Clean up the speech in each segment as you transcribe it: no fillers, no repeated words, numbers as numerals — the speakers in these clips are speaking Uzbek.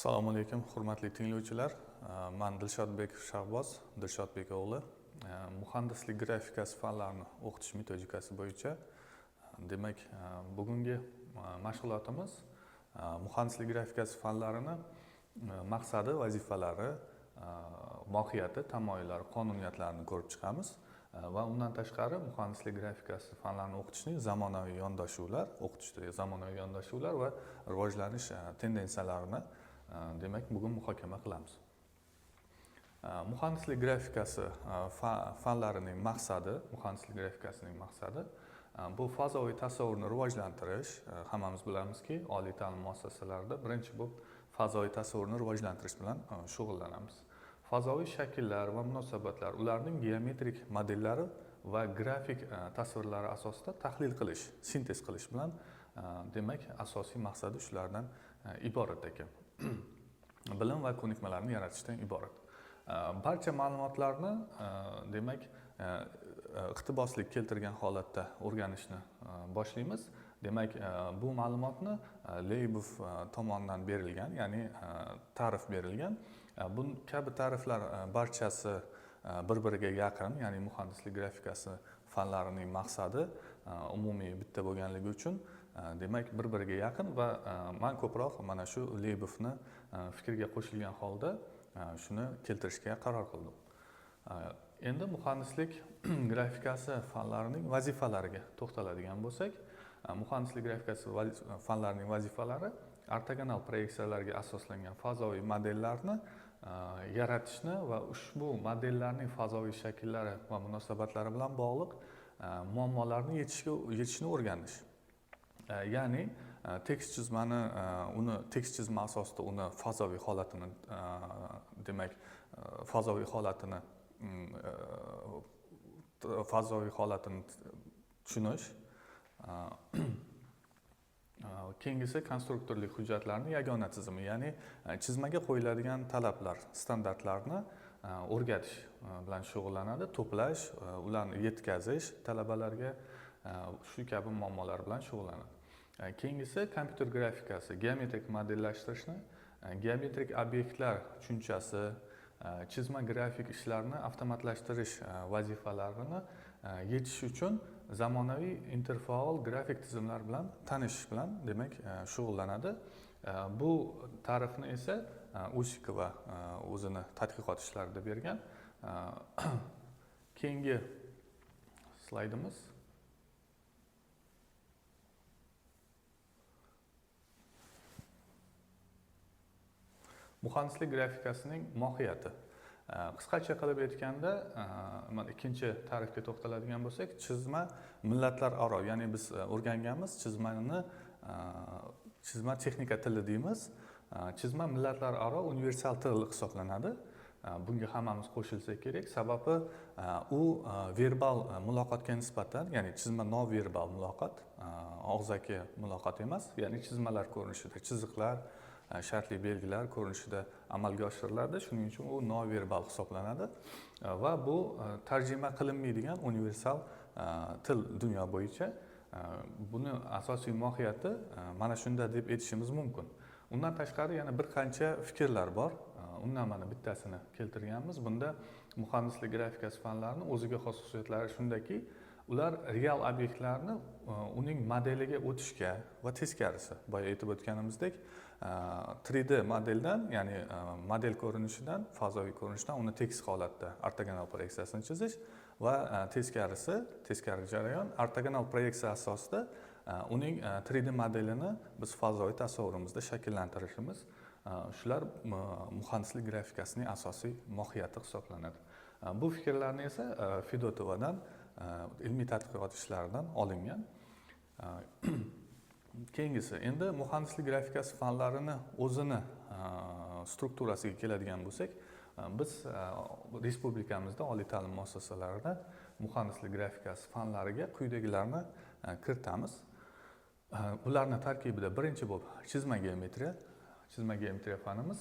Assalomu alaykum, hurmatli tinglovchilar. Men Dilshodbek Shahboz, Dilshodbek o'g'li. Muhandislik grafikasi fanlarini o'qitish metodikasi bo'yicha demak, bugungi mashg'ulotimiz muhandislik grafikasi fanlarini maqsadi, vazifalari, mohiyati, tamoyillari, qonuniyatlarini ko'rib chiqamiz. Va undan tashqari muhandislik grafikasi fanlarini o'qitishning zamonaviy yondashuvlar, o'qitishdagi zamonaviy yondashuvlar va rivojlanish tendensiyalarini demak, bugun muhokama qilamiz. Muhandislik grafikasi fanlarining maqsadi, bu fazoviy tasavvurni rivojlantirish. Hammamiz bilamizki, oliy ta'lim muassasalarida birinchi bo'lib fazoviy tasavvurni rivojlantirish bilan shug'ullanamiz. Fazoviy shakllar va munosabatlar, ularning geometrik modellari va grafik tasvirlari asosida tahlil qilish, sintez qilish bilan demak, asosiy maqsadi shulardan iborat ekan. Bilim va ko'nikmalarni yaratishdan iborat. Barcha ma'lumotlarni demak, iqtiboslik keltirgan holatda o'rganishni boshlaymiz. Demak, bu ma'lumotni Leibov tomonidan berilgan, ya'ni ta'rif berilgan. Bu kabi ta'riflar barchasi bir-biriga yaqin, ya'ni muhandislik grafikasi fanlarining maqsadi umumiy bitta bo'lganligi uchun demak, bir-biriga yaqin va men ko'proq mana shu Leibovni fikriga qo'shilgan holda shuni keltirishga qaror qildim. Endi muhandislik grafikasi fanlarining vazifalariga to'xtaladigan bo'lsak, muhandislik grafikasi fanlarining vazifalari ortogonal proyeksiyalarga asoslangan fazoviy modellarni yaratishni va ushbu modellarning fazoviy shakllari va munosabatlari bilan bog'liq muammolarni yechishni o'rganish. Ya'ni tekst chizmani tekst chizma asosida uni fazoviy holatini demak, fazoviy holatini tushunish. Keyingisi konstruktorlik hujjatlarning yagona tizimi, ya'ni chizmaga qo'yiladigan talablar, standartlarni o'rgatish bilan shug'ullanadi, to'plash, ularni yetkazish talabalarga shu kabi muammolar bilan shug'ullanadi. Keyingisi kompyuter grafikasi, geometrik modellashtirishni, geometrik obyektlar tushunchasi, chizma grafik ishlarini avtomatlashtirish vazifalarini yechish uchun zamonaviy interfaol grafik tizimlar bilan tanishish bilan demak shug'ullanadi. Bu ta'rifni esa Usikova o'zini tadqiqot ishlarida bergan. Keyingi slaydimiz. Muhandislik grafikasining mohiyati. Qisqacha qilib aytganda, mana ikkinchi ta'rifga to'xtaladigan bo'lsak, chizma millatlararo, ya'ni biz o'rganganmiz chizma texnika tili deymiz. Chizma millatlararo universal til hisoblanadi. Bunga hammamiz qo'shilsak kerak, sababi u verbal muloqotga nisbatan, ya'ni chizma non-verbal muloqot, og'zaki muloqot emas, ya'ni chizmalar ko'rinishida, chiziqlar, shartli belgilar ko'rinishida amalga oshiriladi. Shuning uchun u non-verbal hisoblanadi va bu tarjima qilinmaydigan universal til dunyo bo'yicha. Buni asosiy mohiyati mana shunda deb aytishimiz mumkin. Undan tashqari yana bir qancha fikrlar bor. Undan mana bittasini keltirganmiz. Bunda muhandislik grafikasi fanlarining o'ziga xos xususiyatlari shundaki, ular real obyektlarni uning modeliga o'tishga va teskarisi, boya aytib o'tganimizdek, 3D modeldan, ya'ni model ko'rinishidan, fazoviy ko'rinishdan uni tekis holatda ortogonal proyeksiyasini chizish va teskari jarayon ortogonal proyeksiya asosida uning 3D modelini biz fazoviy tasavvurimizda shakllantirishimiz. Shular muhandislik grafikasining asosiy mohiyati hisoblanadi. Bu fikrlarni esa Fedotovadan ilmiy tadqiqot ishlaridan olingan. Keyingisi, endi muhandislik grafikasi fanlarini o'zini strukturasiga keladigan bo'lsak, biz respublikamizda oliy ta'lim muassasalarida muhandislik grafikasi fanlariga quyidagilarni kiritamiz. Ularning tarkibida birinchi bo'lib chizma geometriya fanimiz,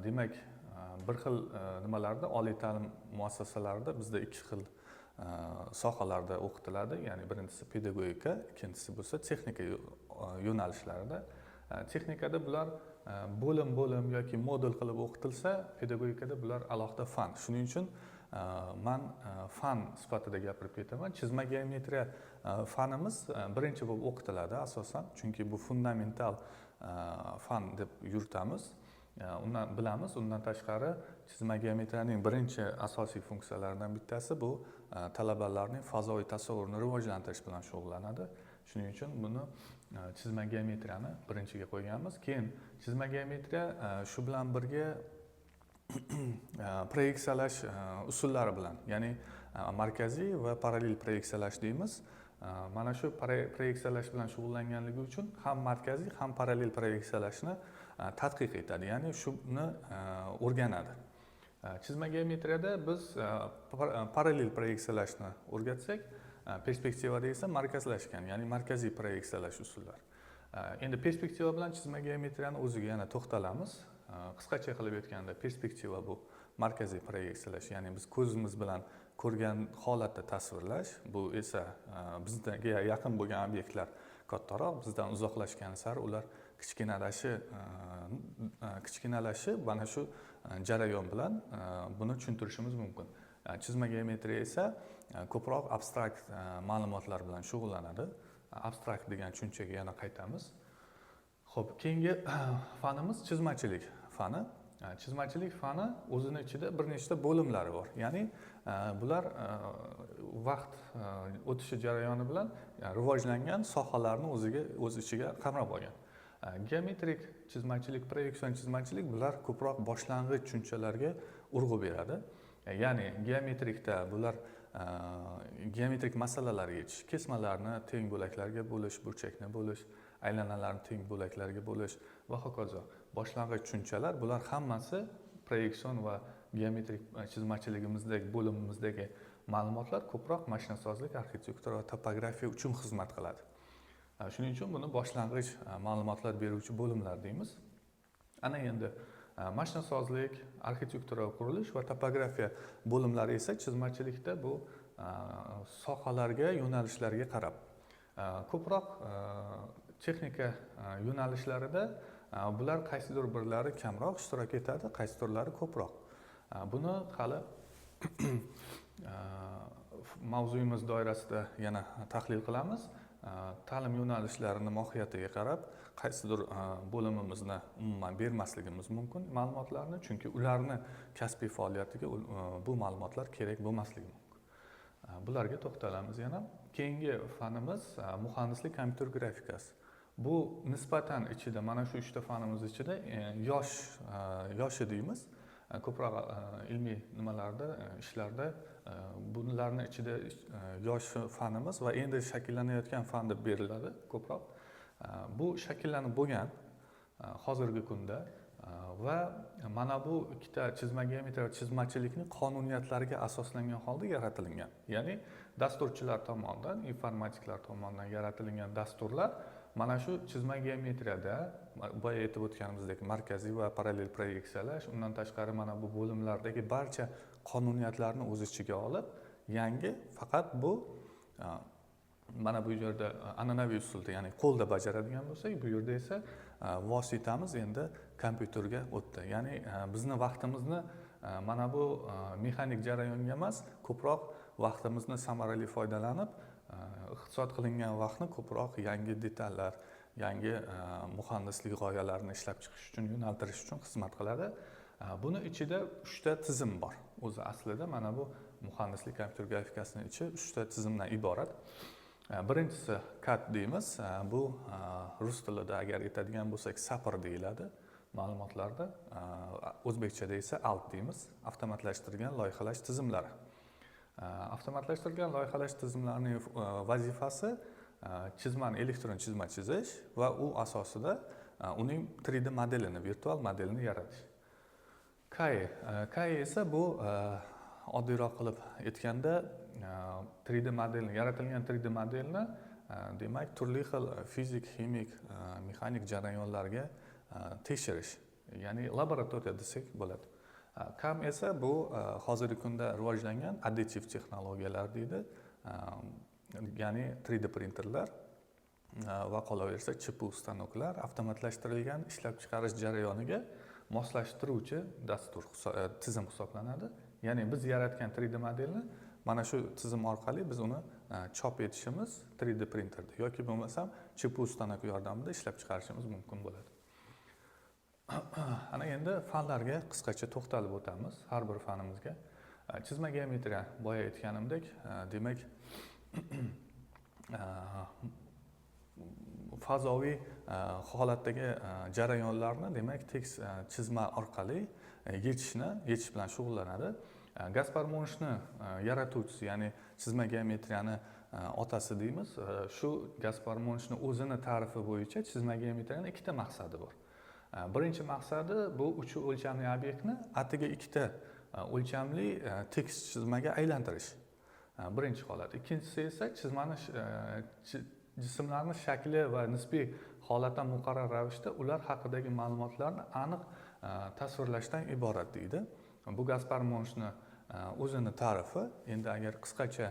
demak, bir xil nimalarda oliy ta'lim muassasalarida bizda ikki xil sohalarda o'qitiladi. Ya'ni birinchisi pedagogika, ikkinchisi bo'lsa texnika yo'nalishlarida. Texnikada bular bo'lim yoki modul qilib o'qitilsa, pedagogikada bular alohida fan. Shuning uchun men fan sifatida gapirib ketaman. Chizma geometriya fanimiz birinchi bo'lib o'qitiladi asosan, chunki bu fundamental fan deb yuritamiz. Undan bilamiz. Undan tashqari chizma geometriyaning birinchi asosiy funksiyalaridan bittasi bu talabalarning fazoviy tasavvurini rivojlantirish bilan shug'ullanadi. Shuning uchun buni chizma geometriyani birinchiga qo'yganmiz. Keyin chizma geometriya shu bilan birga proyeksiyalash usullari bilan, ya'ni markaziy va parallel proyeksiyalash deymiz. Mana shu proyeksiyalash bilan shug'ullanganligi uchun ham markaziy, ham parallel proyeksiyalashni tadqiq etadi, ya'ni shuni o'rganadi. Chizma geometriyada biz parallel proyeksiyalashni o'rgatsak, perspektivada esa markazlashgan, ya'ni markaziy proyeksiyalash usullari. Endi perspektiva bilan chizma geometriyani o'ziga yana to'xtalamiz. Qisqacha qilib aytganda, perspektiva bu markaziy proyeksiyalash, ya'ni biz ko'zimiz bilan ko'rgan holatda tasvirlash. Bu esa bizga yaqin bo'lgan obyektlar kattaroq, bizdan uzoqlashgani sari ular kichkinalashi mana shu jarayon bilan buni tushuntirishimiz mumkin. Chizma geometriya esa ko'proq abstrakt ma'lumotlar bilan shug'ullanadi. Abstrakt degan tushunchaga yana qaytamiz. Xo'p, keyingi fanimiz chizmachilik fani. Chizmachilik fani o'zini ichida bir nechta bo'limlari bor. Ya'ni bular vaqt o'tishi jarayoni bilan rivojlangan sohalarni o'z ichiga qamrab olgan. Geometrik chizmachilik, proyeksion chizmachilik bular ko'proq boshlang'ich tushunchalarga urg'u beradi. Ya'ni geometrikda bular geometrik masalalarga yechish, kesmalarni teng bo'laklarga bo'lish, burchakni bo'lish, aylanalarni teng bo'laklarga bo'lish va hokazo. Boshlang'ich tushunchalar bular hammasi proyeksion va geometrik chizmachiligimizdagi bo'limimizdagi ma'lumotlar ko'proq mashinasozlik, arxitektura va topografiya uchun xizmat qiladi. Shuning uchun buni boshlang'ich ma'lumotlar beruvchi bo'limlar deymiz. Ana endi mashinasozlik, arxitektura, qurilish va topografiya bo'limlari esa chizmachilikda bu sohalarga, yo'nalishlarga qarab ko'proq texnika yo'nalishlarida bular qaysidir birlari kamroq ishtirok etadi, qaysidirlari ko'proq. Buni hali mavzuyimiz doirasida yana tahlil qilamiz. Ta'lim yo'nalishlarini mohiyatiga qarab qaysidir bo'limimizni umuman bermasligimiz mumkin ma'lumotlarni, chunki ularni kasbiy faoliyatiga bu ma'lumotlar kerak bo'lmasligi mumkin. Bularga to'xtalamiz yana. Keyingi fanimiz muhandislik kompyuter grafikasi. Bu nisbatan ichida, mana shu 3 ta fanimiz ichida yoshi deymiz. Ko'proq ilmiy nimalarda, ishlarda bularni ichida yosh fanimiz va endi shakllanayotgan fan deb beriladi ko'proq. Bu shakllanib bo'lgan hozirgi kunda va mana bu ikkita chizma geometriya va chizmachilikning qonuniyatlariga asoslangan holda yaratilgan. Ya'ni dasturchilar tomonidan, informatiklar tomonidan yaratilgan dasturlar mana shu chizma geometriyada boya aytib o'tganimizdek markaziy va parallel proyeksiyalash, undan tashqari mana bu bo'limlardagi barcha qonuniyatlarni o'z ichiga olib, yangi faqat bu mana bu yerda an'anaviy usulda, ya'ni qo'lda bajaradigan bo'lsak, bu yerda esa vositamiz endi kompyuterga o'tdi. Ya'ni bizni vaqtimizni mana bu mexanik jarayonga emas, ko'proq vaqtimizni samarali foydalanib, iqtisod qilingan vaqtni ko'proq yangi detallar, yangi muhandislik g'oyalarini ishlab chiqish uchun, yo'naltirish uchun xizmat qiladi. Buni ichida 3 ta tizim bor. O'zi aslida mana bu muhandislik kompyuter grafikasining ichi 3 ta tizimdan iborat. Birinchisi CAD deymiz. Bu rus tilida agar aytadigan bo'lsak sapr deyiladi ma'lumotlarda. O'zbekchada esa alt deymiz. Avtomatlashtirilgan loyihalash tizimlari. Avtomatlashtirilgan loyihalash tizimlarining vazifasi chizmani elektron chizma chizish va u asosida uning 3D modelini, virtual modelini yaratish. KAE esa bu oddiyroq qilib aytganda 3D modelni, yaratilgan 3D modelni demak turli xil fizik, ximik, mexanik jarayonlarga tekshirish, ya'ni laboratoriya desak bo'ladi. CAM esa bu hozirgi kunda rivojlangan additiv texnologiyalar deydi, ya'ni 3D printerlar. va qolaversa chipu stanoklar avtomatlashtirilgan ishlab chiqarish jarayoniga moslashtiruvchi dastur tizim hisoblanadi. Ya'ni biz yaratgan 3D modelni mana shu tizim orqali biz uni chop etishimiz 3D printerda yoki bo'lmasam chipu stanok yordamida ishlab chiqarishimiz mumkin bo'ladi. Ana endi fanlarga qisqacha to'xtalib o'tamiz har bir fanimizga. Chizma geometriya boya aytganimdek, demak fazoviy holatdagi jarayonlarni demak tekst chizma orqali yechish bilan shug'ullanadi. Gaspar Monshni yaratuvchisi, ya'ni chizma geometriyani otasi deymiz. Shu Gaspar Monshni o'zini ta'rifi bo'yicha chizma geometriyaning ikkita maqsadi bor. Birinchi maqsadi bu uch o'lchamli obyektni atigi ikkita o'lchamli tekst chizmaga aylantirish. Birinchi holat. Ikkinchisi esa jismlarning shakli va nisbiy holatdan muqarrar ravishda ular haqidagi ma'lumotlarni aniq tasvirlashdan iborat deydi. Bu Gaspar Monshni o'zini ta'rifi. Endi agar qisqacha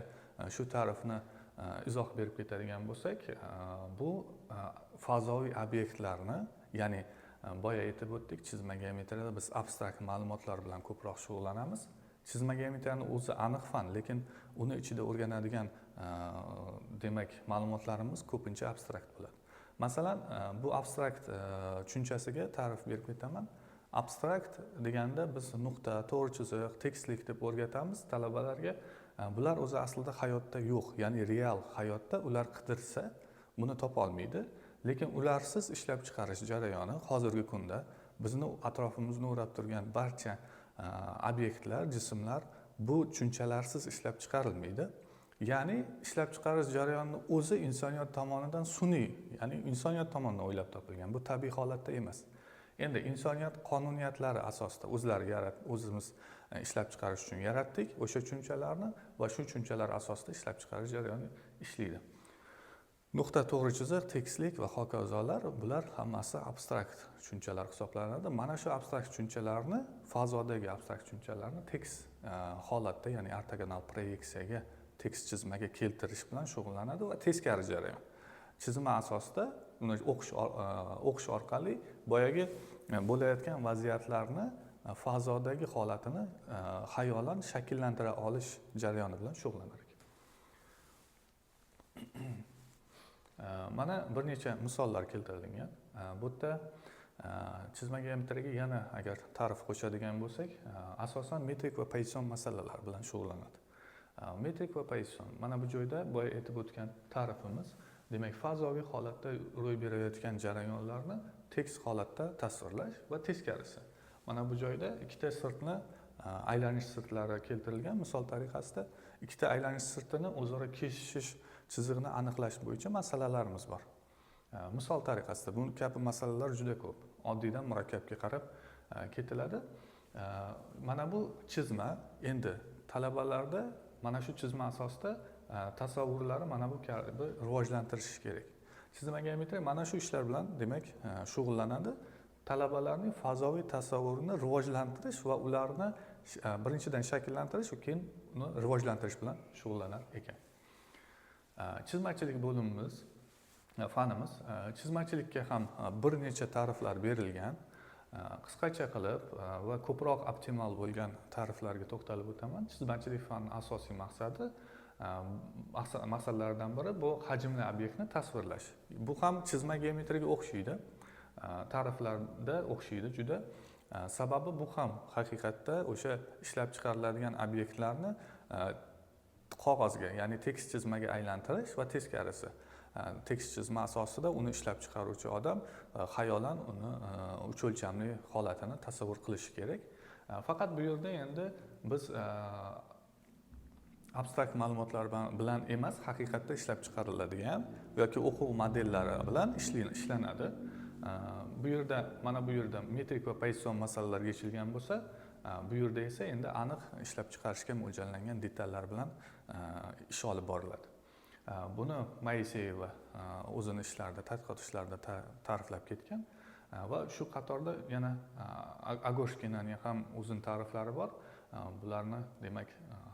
shu ta'rifni izoh berib ketadigan bo'lsak, bu fazoviy obyektlarni, ya'ni boya aytib o'tdik, chizma geometriyada biz abstrakt ma'lumotlar bilan ko'proq shug'ullanamiz. Chizma geometriyaning o'zi aniq fan, lekin uni ichida o'rganadigan demak ma'lumotlarimiz ko'pincha abstrakt bo'ladi. Masalan, bu abstrakt tushunchasiga ta'rif berib ketaman. Abstrakt deganda biz nuqta, to'g'ri chiziq, tekstlik deb o'rgatamiz talabalarga. Bular o'zi aslida hayotda yo'q, ya'ni real hayotda ular qidirsa buni topa olmaydi. Lekin ularsiz ishlab chiqarish jarayoni hozirgi kunda bizni atrofimizni o'rab turgan barcha obyektlar, jismlar bu tushunchalarsiz ishlab chiqarilmaydi. Ya'ni ishlab chiqarish jarayonining o'zi insoniyat tomonidan sun'iy, ya'ni insoniyat tomonidan o'ylab topilgan. Bu tabiiy holatda emas. Endi insoniyat qonuniyatlari asosida o'zimiz ishlab chiqarish uchun yaratdik o'sha tushunchalarni va shu tushunchalar asosida ishlab chiqarish jarayoni ishlaydi. Nuqta, to'g'ri chiziq, tekstlik va hokazolar bular hammasi abstrakt tushunchalar hisoblanadi. Mana shu abstrakt tushunchalarni, fazodagi abstrakt tushunchalarni tekst holatda, ya'ni ortogonal proyeksiyaga, tekst chizmaga keltirish bilan shug'ullanadi va teskari jarayon. Chizma asosida uni o'qish orqali boyagi bo'layotgan vaziyatlarni fazodagi holatini xayolan shakllantira olish jarayoni bilan shug'ullanar ekan. Mana bir necha misollar keltirilgan. Bu yerda chizma geometriyaga yana agar ta'rif qo'shadigan bo'lsak, asosan metrik va Poisson masalalar bilan shug'ullanadi. Metrik va Poisson mana bu joyda boya aytib o'tgan ta'rifimiz, demak fazoviy holatda ro'y berayotgan jarayonlarni tekst holatda tasvirlash va teskarisi. Mana bu joyda ikkita sirtni aylanish sirtlari keltirilgan misol tariqasida. Ikkita aylanish sirtini o'zaro kesishish chizig'ini aniqlash bo'yicha masalalarimiz bor. Misol tariqasida bu kabi masalalar juda ko'p. Oddiydan murakkabga qarab ketiladi. Mana bu chizma endi talabalarda mana shu chizma asosida tasavvurlari mana bu kabi rivojlantirish kerak. Chizma geometriya mana shu ishlar bilan demak shug'ullanadi. Talabalarning fazoviy tasavvurini rivojlantirish va ularni birinchidan shakllantirish, keyin uni rivojlantirish bilan shug'ullanar ekan. Chizmachilik bo'limimiz, fanimiz, chizmachilikka ham bir necha ta'riflar berilgan. Qisqacha qilib va ko'proq optimal bo'lgan ta'riflarga to'xtalib o'taman. Chizmachilik fanining asosiy maqsadlaridan biri bu hajmli obyektni tasvirlash. Bu ham chizma geometriyaga o'xshaydi. Ta'riflarda o'xshaydi juda. Sababi bu ham haqiqatda o'sha ishlab chiqariladigan obyektlarni qog'ozga, ya'ni tekst chizmaga aylantirish va teskarisi. Tekst chizma asosida uni ishlab chiqaruvchi odam xayolan uni uch o'lchamli holatini tasavvur qilishi kerak. Faqat bu yerda endi biz abstrakt ma'lumotlar bilan emas, haqiqatda ishlab chiqariladigan yoki o'quv modellari bilan ishlanadi. Bu yerda mana bu yerda metrik va Poisson masalalarga yechilgan bo'lsa, bu yerda esa endi aniq ishlab chiqarishga mo'ljallangan detallar bilan ish olib boriladi. Buni Moiseyeva o'zini ishlarida, tadqiqot ishlarida ta'riflab ketgan va shu qatorda yana Agoshkinaning ham o'zining ta'riflari bor. Bularni demak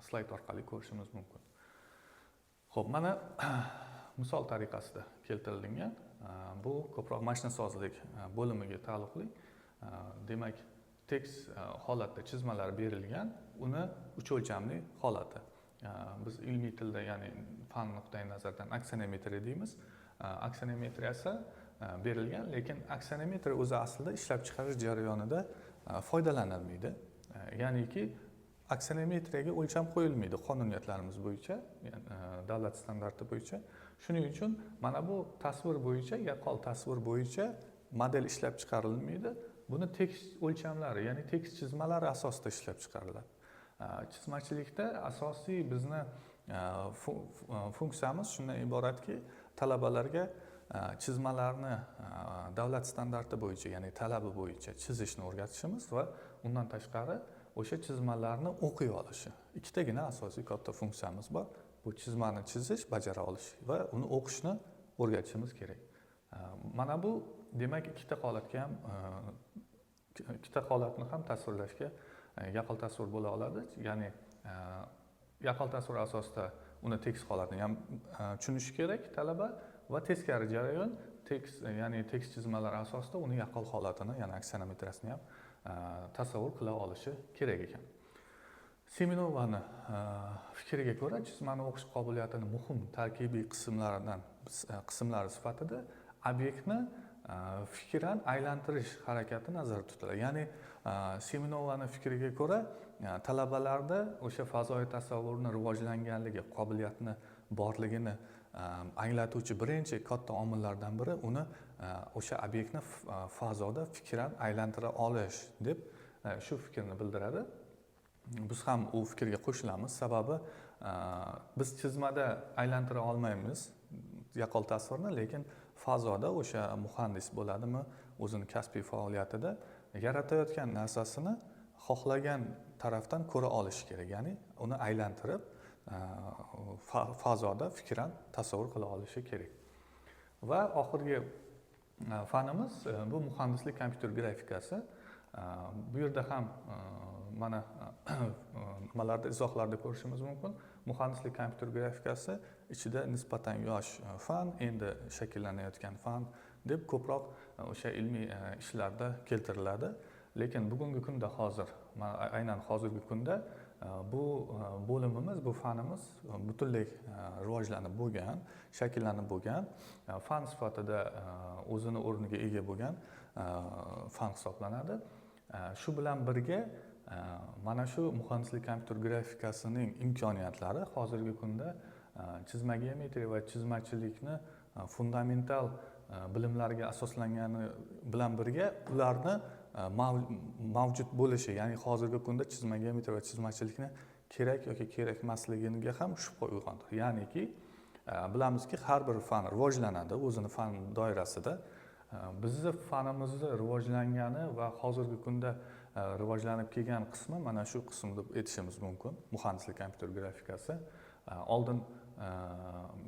slayd orqali ko'rishimiz mumkin. Xo'p, mana misol tariqasida keltirilgan. Bu ko'proq mashinasozlik bo'limiga taalluqli. Demak, tekis holatda chizmalar berilgan, uni uch o'lchamli holati. Biz ilmiy tilda, ya'ni fan nuqtai nazaridan aksionometriya deymiz. Aksionometriya esa berilgan, lekin aksionometriya o'zi aslida ishlab chiqarish jarayonida foydalanilmaydi. Ya'niki aksionometriyaga o'lcham qo'yilmaydi qonuniyatlarimiz bo'yicha, davlat standarti bo'yicha. Shuning uchun mana bu tasvir bo'yicha, yaqqol tasvir bo'yicha model ishlab chiqarilmaydi. Buni tekis o'lchamlari, ya'ni tekis chizmalari asosida ishlab chiqariladi. Chizmachilikda asosiy bizni funksiyamiz shundan iboratki, talabalarga chizmalarni davlat standarti bo'yicha, ya'ni talabi bo'yicha chizishni o'rgatishimiz va undan tashqari o'sha chizmalarni o'qiy olishi. Ikkitagina asosiy katta funksiyamiz bor. Bu chizmani chizish, bajara olish va uni o'qishni o'rgatishimiz kerak. Mana bu demak ikkita holatni ham tasvirlashga yaqqol tasvir bo'la oladi. Ya'ni yaqqol tasvir asosida uni tekis holatini ham tushunishi kerak talaba va teskari jarayon ya'ni tekis chizmalar asosida uni yaqqol holatini, ya'ni aksionometriyasini ham tasavvur qila olishi kerak ekan. Seminovani fikriga ko'ra, chizmani o'qish qobiliyatining muhim tarkibiy qismlari sifatida obyektni fikran aylantirish harakati nazarda tutiladi. Ya'ni Seminovani fikriga ko'ra, talabalarda o'sha fazoviy tasavvurni rivojlanganligi, qobiliyatni borligini anglatuvchi birinchi katta omillardan biri uni o'sha obyektni fazoda fikran aylantira olish deb shu fikrni bildiradi. Biz ham u fikrga qo'shilamiz. Sababi biz chizmada aylantira olmaymiz yaqqol tasvirni, lekin fazoda o'sha muhandis bo'ladimi, o'zini kasbiy faoliyatida yaratayotgan narsasini xohlagan tarafdan ko'ra olishi kerak. Ya'ni uni aylantirib fazoda fikran tasavvur qila olishi kerak. Va oxirgi fanimiz bu muhandislik kompyuter grafikasi. Bu yerda ham mana nimalarda izohlarda ko'rishimiz mumkin. Muhandislik kompyuter grafikasi ichida nisbatan yosh fan, endi shakllanayotgan fan deb ko'proq o'sha ilmiy ishlarda keltiriladi. Lekin bugungi kunda aynan hozirgi kunda bu bo'limimiz, bu fanimiz butunlay rivojlanib bo'lgan, shakllanib bo'lgan, fan sifatida o'zini o'rniga ega bo'lgan fan hisoblanadi. Shu bilan birga mana shu muhandislik kompyuter grafikasining imkoniyatlari hozirgi kunda chizma geometriya va chizmachilikni fundamental bilimlarga asoslangani bilan birga ularni mavjud bo'lishi, ya'ni hozirgi kunda chizma geometriya va chizmachilikni kerak yoki kerak emasligiga ham shubha uyg'ontiradi. Ya'niki bilamizki, har bir fan rivojlanadi o'zini fan doirasida. Bizni fanimizni rivojlangani va hozirgi kunda rivojlanib kelgan qismi mana shu qism deb aytishimiz mumkin. Muhandislik kompyuter grafikasi oldin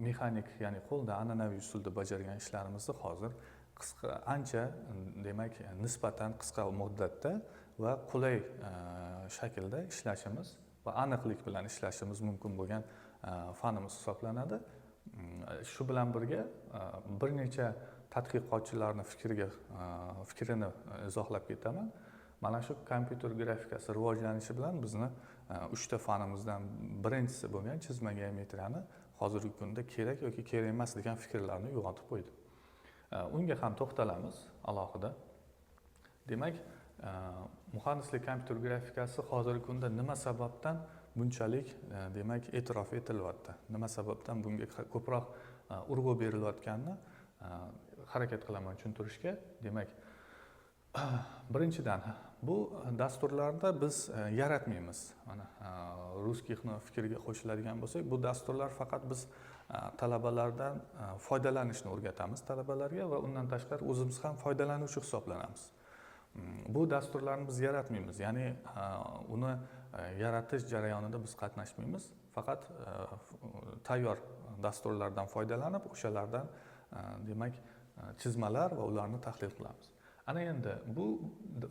mexanik, ya'ni qo'lda an'anaviy usulda bajargan ishlarimizni hozir ancha demak nisbatan qisqa muddatda va qulay shaklda ishlashimiz va aniqlik bilan ishlashimiz mumkin bo'lgan fanimiz hisoblanadi. Shu bilan birga bir necha tadqiqotchilarning fikrini izohlab ketaman. Mana shu kompyuter grafikasi rivojlanishi bilan bizni 3 ta fanimizdan birinchisi bo'lgan chizma geometriyani hozirgi kunda kerak yoki kerak emas degan fikrlarni uyg'otib qo'ydi. Unga ham to'xtalamiz alohida. Demak, muhandislik kompyuter grafikasi hozirgi kunda nima sababdan bunchalik demak e'tirof etilyapti? Nima sababdan bunga ko'proq urg'u berilayotganini harakat qilaman tushuntirishga. Demak, birinchidan bu dasturlarda biz yaratmaymiz. Mana Ruskixni fikriga qo'shiladigan bo'lsak, bu dasturlar faqat biz talabalardan foydalanishni o'rgatamiz talabalarga va undan tashqari o'zimiz ham foydalanuvchi hisoblanamiz. Bu dasturlarni biz yaratmaymiz, ya'ni uni yaratish jarayonida biz qatnashmaymiz. Faqat tayyor dasturlardan foydalanib, o'shalardan demak chizmalar va ularni tahlil qilamiz. Ana endi bu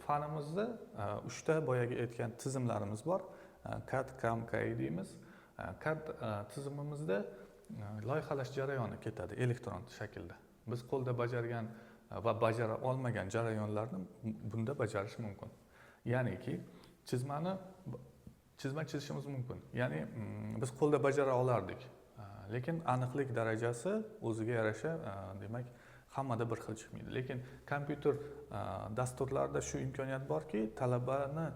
fanimizda 3 ta boyagi aytgan tizimlarimiz bor. CAD, CAM, KI deymiz. CAD tizimimizda loyihalash jarayoni ketadi elektron shaklda. Biz qo'lda bajargan va bajara olmagan jarayonlarni bunda bajarish mumkin. Ya'niki chizma chizishimiz mumkin. Ya'ni biz qo'lda bajara olardik. Lekin aniqlik darajasi o'ziga yarasha, demak, hammada bir xil chiqmaydi. Lekin kompyuter dasturlarida shu imkoniyat borki, talabani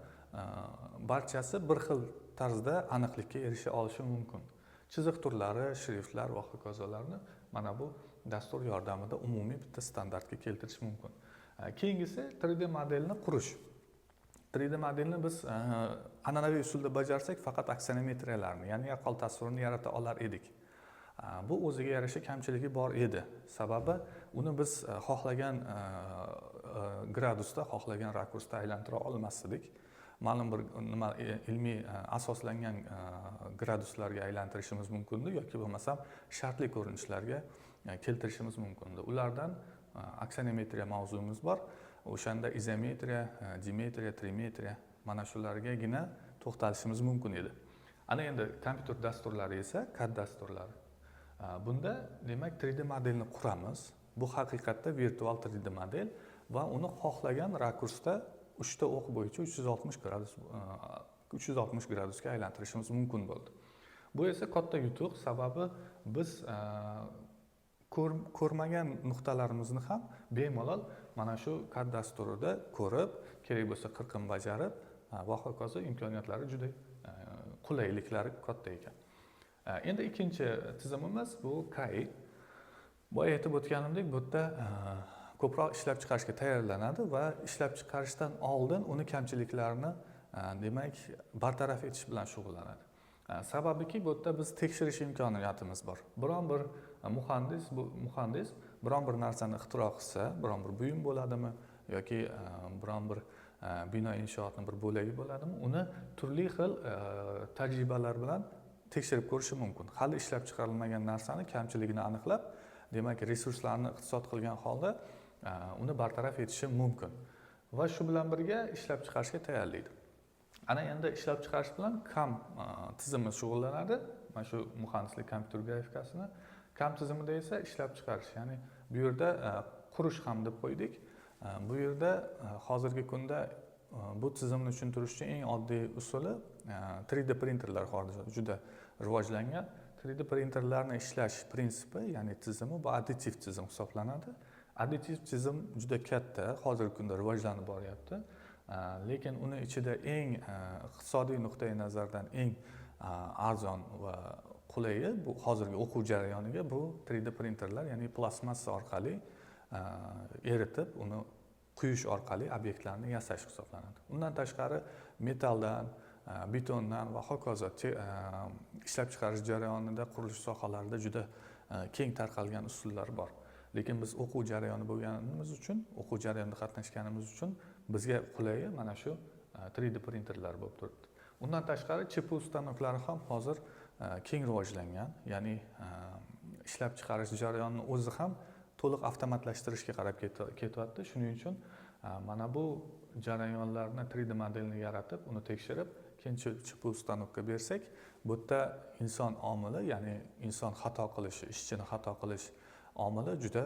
barchasi bir xil tarzda aniqlikka erisha olishi mumkin. Chiziq turlari, shriftlar va hokazolarni mana bu dastur yordamida umumiy bitta standartga keltirish mumkin. Keyingisi 3D modelni qurish. 3D modelni biz an'anaviy usulda bajarsak faqat aksinometriyalarni, ya'ni yaqqol tasvirni yarata olar edik. Bu o'ziga yarasha kamchiligi bor edi. Sababi uni biz xohlagan gradusda, xohlagan rakursda aylantira olmasdik. Ma'lum bir ilmiy asoslangan graduslarga aylantirishimiz mumkindi yoki bo'lmasam shartli ko'rinishlarga keltirishimiz mumkindi. Ulardan aksinometriya mavzuyimiz bor. O'shanda izometriya, dimetriya, trimetriya mana shulargagina to'xtalishimiz mumkin edi. Ana endi kompyuter dasturlari esa CAD dasturlari. Bunda demak 3D modelni quramiz. Bu haqiqatda virtual 3D model va uni xohlagan rakursda 3 ta o'q bo'yicha 360 gradusga aylantirishimiz mumkin bo'ldi. Bu esa katta yutuq, sababi biz ko'rmagan nuqtalarimizni ham bemalol mana shu CAD dasturida ko'rib, kerak bo'lsa qirqim bajarib va hokazo imkoniyatlari juda qulayliklari katta ekan. Endi ikkinchi tizimimiz bu KI. Boya aytib o'tganimdek, bu yerda ko'proq ishlab chiqarishga tayyorlanadi va ishlab chiqarishdan oldin uni kamchiliklarini demak bartaraf etish bilan shug'ullanadi. Sababiki bu yerda biz tekshirish imkoniyatimiz bor. Biron bir muhandis biron bir narsani ixtiro qilsa, biron bir buyum bo'ladimi yoki biron bir bino inshootning bir bo'lagi bo'ladimi, uni turli xil tajribalar bilan tekshirib ko'rishi mumkin. Hali ishlab chiqarilmagan narsani kamchiligini aniqlab, demak resurslarni iqtisod qilgan holda uni bartaraf etishi mumkin va shu bilan birga ishlab chiqarishga tayyorlaydi. Ana endi ishlab chiqarish bilan CAM tizimi shug'ullanadi. Mana shu muhandislik kompyuter grafikasini CAM tizimida esa ishlab chiqarish, ya'ni bu yerda qurish ham deb qo'ydik. Bu yerda hozirgi kunda bu tizimni tushuntirish uchun eng oddiy usuli 3D printerlar hozir juda rivojlangan. 3D printerlarni ishlash prinsipi, ya'ni tizimi bu additiv tizim hisoblanadi. Additiv tizim juda katta, hozirgi kunda rivojlanib boryapti. Lekin uni ichida eng iqtisodiy nuqtai nazardan eng arzon va qulayi bu hozirgi o'quv jarayoniga bu 3D printerlar, ya'ni plastmassa orqali eritib, uni quyish orqali obyektlarni yasash hisoblanadi. Undan tashqari metalldan, betondan va hokazo ishlab chiqarish jarayonida qurilish sohalarida juda keng tarqalgan usullar bor. Lekin biz o'quv jarayoni bo'lganimiz uchun, o'quv jarayonida qatnashganimiz uchun bizga qulayi mana shu 3D printerlar bo'lib turibdi. Undan tashqari CPU stanoklari ham hozir keng rivojlangan, ya'ni ishlab chiqarish jarayonini o'zi ham to'liq avtomatlashtirishga qarab ketyapti. Shuning uchun mana bu jarayonlarni 3D modelni yaratib, uni tekshirib, keyin CPU stanokka bersak, bu yerda inson omili, ya'ni inson xato qilishi, ishchini xato qilish omili juda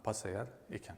pasayar ekan.